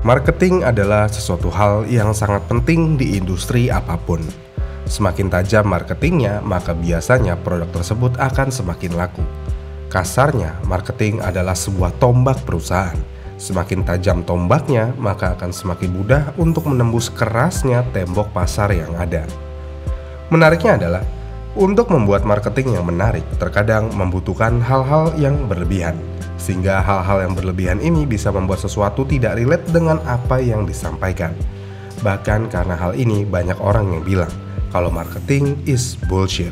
Marketing adalah sesuatu hal yang sangat penting di industri apapun. Semakin tajam marketingnya, maka biasanya produk tersebut akan semakin laku. Kasarnya, marketing adalah sebuah tombak perusahaan. Semakin tajam tombaknya, maka akan semakin mudah untuk menembus kerasnya tembok pasar yang ada. Menariknya adalah, untuk membuat marketing yang menarik, terkadang membutuhkan hal-hal yang berlebihan. Sehingga hal-hal yang berlebihan ini bisa membuat sesuatu tidak relate dengan apa yang disampaikan. Bahkan karena hal ini banyak orang yang bilang kalau marketing is bullshit.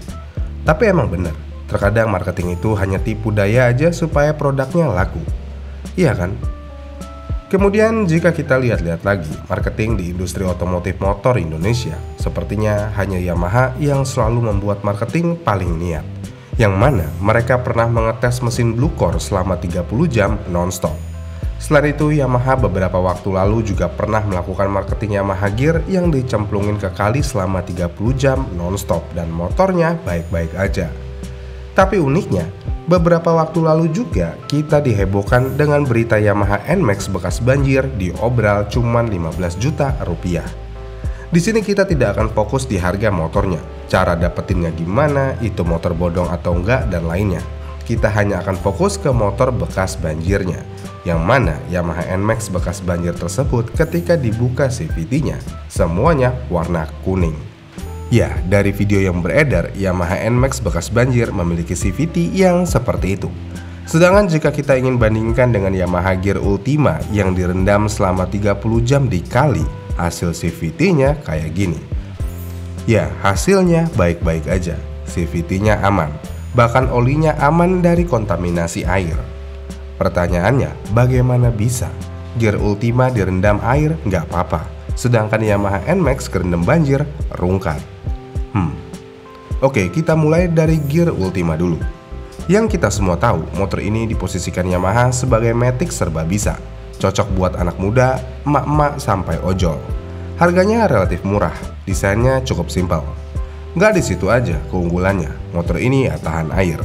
Tapi emang bener, terkadang marketing itu hanya tipu daya aja supaya produknya laku. Iya kan? Kemudian jika kita lihat-lihat lagi marketing di industri otomotif motor Indonesia, sepertinya hanya Yamaha yang selalu membuat marketing paling niat. Yang mana mereka pernah mengetes mesin Blue Core selama 30 jam non-stop. Selain itu, Yamaha beberapa waktu lalu juga pernah melakukan marketing Yamaha Gear yang dicemplungin ke kali selama 30 jam non-stop dan motornya baik-baik aja. Tapi uniknya, beberapa waktu lalu juga kita dihebohkan dengan berita Yamaha NMAX bekas banjir diobral cuman 15 juta rupiah. Di sini kita tidak akan fokus di harga motornya, cara dapetinnya gimana, itu motor bodong atau enggak, dan lainnya. Kita hanya akan fokus ke motor bekas banjirnya, yang mana Yamaha NMAX bekas banjir tersebut ketika dibuka CVT-nya, semuanya warna kuning. Ya, dari video yang beredar, Yamaha NMAX bekas banjir memiliki CVT yang seperti itu. Sedangkan jika kita ingin bandingkan dengan Yamaha Gear Ultima yang direndam selama 30 jam di kali, hasil CVT-nya kayak gini. Ya, hasilnya baik-baik aja. CVT-nya aman, bahkan olinya aman dari kontaminasi air. Pertanyaannya, bagaimana bisa Gear Ultima direndam air nggak apa-apa, sedangkan Yamaha NMAX kerendam banjir rungkat? Oke, kita mulai dari Gear Ultima dulu. Yang kita semua tahu, motor ini diposisikan Yamaha sebagai matic serba bisa. Cocok buat anak muda, emak-emak, sampai ojol. Harganya relatif murah, desainnya cukup simpel. Nggak di situ aja keunggulannya, motor ini ya tahan air.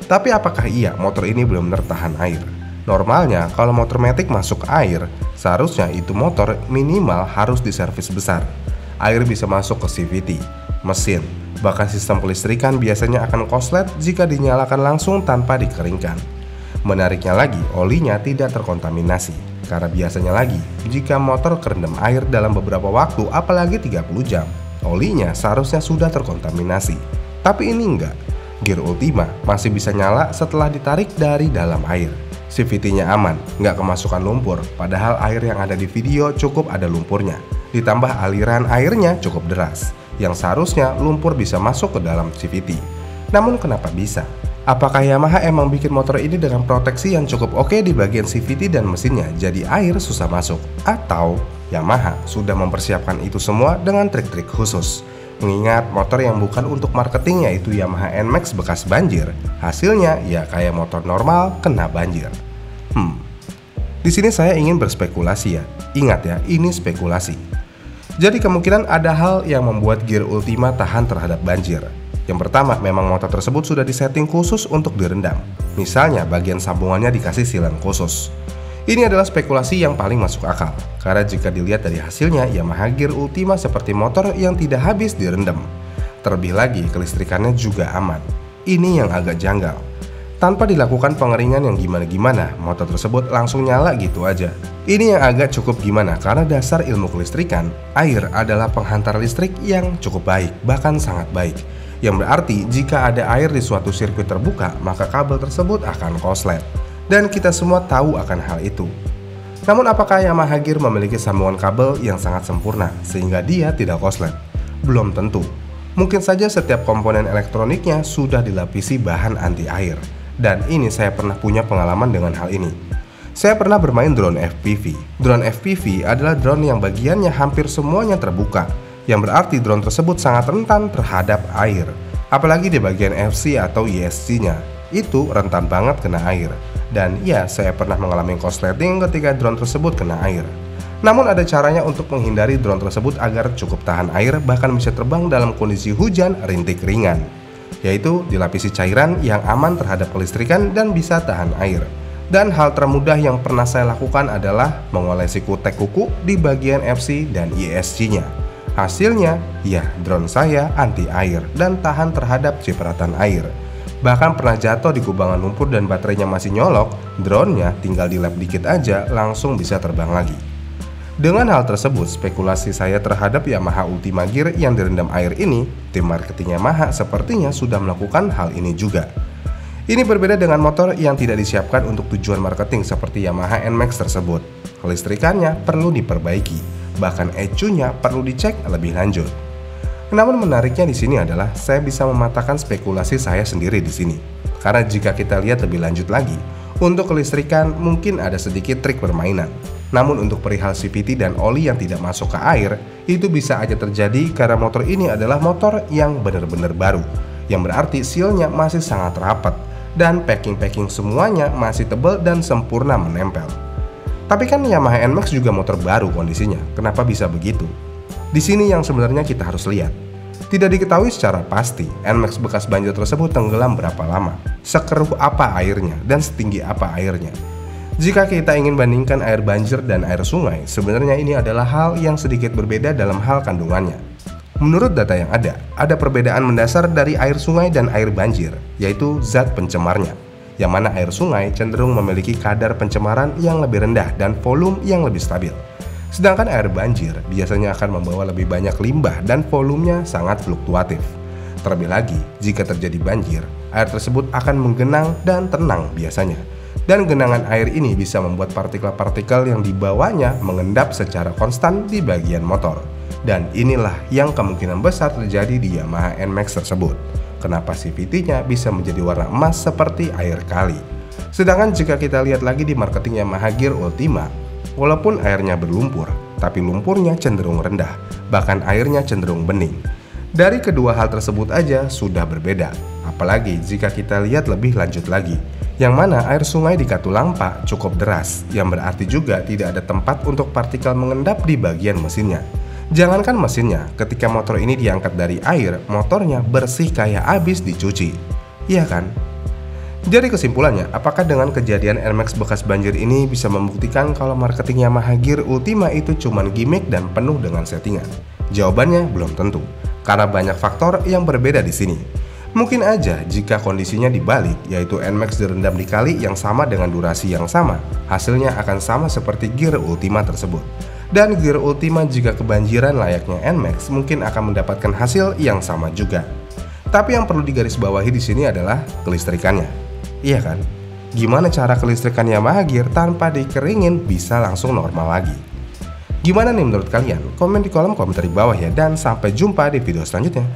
Tapi apakah iya motor ini benar-benar tahan air? Normalnya kalau motor matic masuk air, seharusnya itu motor minimal harus diservis besar. Air bisa masuk ke CVT, mesin, bahkan sistem kelistrikan biasanya akan koslet jika dinyalakan langsung tanpa dikeringkan. Menariknya lagi, olinya tidak terkontaminasi. Karena biasanya lagi, jika motor kerendam air dalam beberapa waktu, apalagi 30 jam, olinya seharusnya sudah terkontaminasi. Tapi ini enggak. Gear Ultima masih bisa nyala setelah ditarik dari dalam air. CVT-nya aman, nggak kemasukan lumpur, padahal air yang ada di video cukup ada lumpurnya. Ditambah aliran airnya cukup deras, yang seharusnya lumpur bisa masuk ke dalam CVT. Namun kenapa bisa? Apakah Yamaha emang bikin motor ini dengan proteksi yang cukup oke di bagian CVT dan mesinnya, jadi air susah masuk? Atau Yamaha sudah mempersiapkan itu semua dengan trik-trik khusus? Mengingat motor yang bukan untuk marketing yaitu Yamaha NMAX bekas banjir, hasilnya ya kayak motor normal kena banjir. Di sini saya ingin berspekulasi ya. Ingat ya, ini spekulasi. Jadi kemungkinan ada hal yang membuat Gear Ultima tahan terhadap banjir. Yang pertama, memang motor tersebut sudah disetting khusus untuk direndam. Misalnya bagian sambungannya dikasih silang khusus. Ini adalah spekulasi yang paling masuk akal, karena jika dilihat dari hasilnya, Yamaha Gear Ultima seperti motor yang tidak habis direndam. Terlebih lagi, kelistrikannya juga aman. Ini yang agak janggal. Tanpa dilakukan pengeringan yang gimana-gimana, motor tersebut langsung nyala gitu aja. Ini yang agak cukup gimana, karena dasar ilmu kelistrikan, air adalah penghantar listrik yang cukup baik, bahkan sangat baik. Yang berarti jika ada air di suatu sirkuit terbuka, maka kabel tersebut akan koslet. Dan kita semua tahu akan hal itu. Namun apakah Yamaha Gear memiliki sambungan kabel yang sangat sempurna sehingga dia tidak koslet? Belum tentu. Mungkin saja setiap komponen elektroniknya sudah dilapisi bahan anti air. Dan ini saya pernah punya pengalaman dengan hal ini. Saya pernah bermain drone FPV. Drone FPV adalah drone yang bagiannya hampir semuanya terbuka, yang berarti drone tersebut sangat rentan terhadap air. Apalagi di bagian FC atau ESC-nya, itu rentan banget kena air. Dan ya, saya pernah mengalami korsleting ketika drone tersebut kena air. Namun ada caranya untuk menghindari drone tersebut agar cukup tahan air, bahkan bisa terbang dalam kondisi hujan rintik ringan, yaitu dilapisi cairan yang aman terhadap kelistrikan dan bisa tahan air. Dan hal termudah yang pernah saya lakukan adalah mengolesi kutek kuku di bagian FC dan ESC-nya. Hasilnya, ya drone saya anti air dan tahan terhadap cipratan air. Bahkan pernah jatuh di kubangan lumpur dan baterainya masih nyolok, drone-nya tinggal dilap dikit aja langsung bisa terbang lagi. Dengan hal tersebut, spekulasi saya terhadap Yamaha Ultima Gear yang direndam air ini, tim marketing Yamaha sepertinya sudah melakukan hal ini juga. Ini berbeda dengan motor yang tidak disiapkan untuk tujuan marketing seperti Yamaha NMAX tersebut. Kelistrikannya perlu diperbaiki, bahkan ECU-nya perlu dicek lebih lanjut. Namun menariknya di sini adalah saya bisa mematahkan spekulasi saya sendiri di sini. Karena jika kita lihat lebih lanjut lagi, untuk kelistrikan mungkin ada sedikit trik permainan. Namun untuk perihal CVT dan oli yang tidak masuk ke air, itu bisa aja terjadi karena motor ini adalah motor yang benar-benar baru. Yang berarti sealnya masih sangat rapat dan packing-packing semuanya masih tebal dan sempurna menempel. Tapi kan Yamaha NMAX juga motor baru kondisinya, kenapa bisa begitu? Di sini yang sebenarnya kita harus lihat. Tidak diketahui secara pasti NMAX bekas banjir tersebut tenggelam berapa lama, sekeruh apa airnya, dan setinggi apa airnya. Jika kita ingin bandingkan air banjir dan air sungai, sebenarnya ini adalah hal yang sedikit berbeda dalam hal kandungannya. Menurut data yang ada perbedaan mendasar dari air sungai dan air banjir, yaitu zat pencemarnya. Yang mana air sungai cenderung memiliki kadar pencemaran yang lebih rendah dan volume yang lebih stabil. Sedangkan air banjir biasanya akan membawa lebih banyak limbah dan volumenya sangat fluktuatif. Terlebih lagi, jika terjadi banjir, air tersebut akan menggenang dan tenang biasanya. Dan genangan air ini bisa membuat partikel-partikel yang dibawanya mengendap secara konstan di bagian motor. Dan inilah yang kemungkinan besar terjadi di Yamaha NMAX tersebut. Kenapa CVT-nya bisa menjadi warna emas seperti air kali. Sedangkan jika kita lihat lagi di marketing Yamaha Gear Ultima, walaupun airnya berlumpur, tapi lumpurnya cenderung rendah, bahkan airnya cenderung bening. Dari kedua hal tersebut aja sudah berbeda, apalagi jika kita lihat lebih lanjut lagi, yang mana air sungai di Katulampa cukup deras, yang berarti juga tidak ada tempat untuk partikel mengendap di bagian mesinnya. Jangankan mesinnya, ketika motor ini diangkat dari air, motornya bersih kayak abis dicuci. Iya kan? Jadi kesimpulannya, apakah dengan kejadian NMAX bekas banjir ini bisa membuktikan kalau marketing Yamaha Gear Ultima itu cuma gimmick dan penuh dengan settingan? Jawabannya belum tentu, karena banyak faktor yang berbeda di sini. Mungkin aja jika kondisinya dibalik, yaitu NMAX direndam di kali yang sama dengan durasi yang sama, hasilnya akan sama seperti Gear Ultima tersebut. Dan Gear Ultima jika kebanjiran layaknya NMAX mungkin akan mendapatkan hasil yang sama juga. Tapi yang perlu digarisbawahi di sini adalah kelistrikannya. Iya kan? Gimana cara kelistrikan Yamaha Gear tanpa dikeringin bisa langsung normal lagi? Gimana nih menurut kalian? Komen di kolom komentar di bawah ya, dan sampai jumpa di video selanjutnya.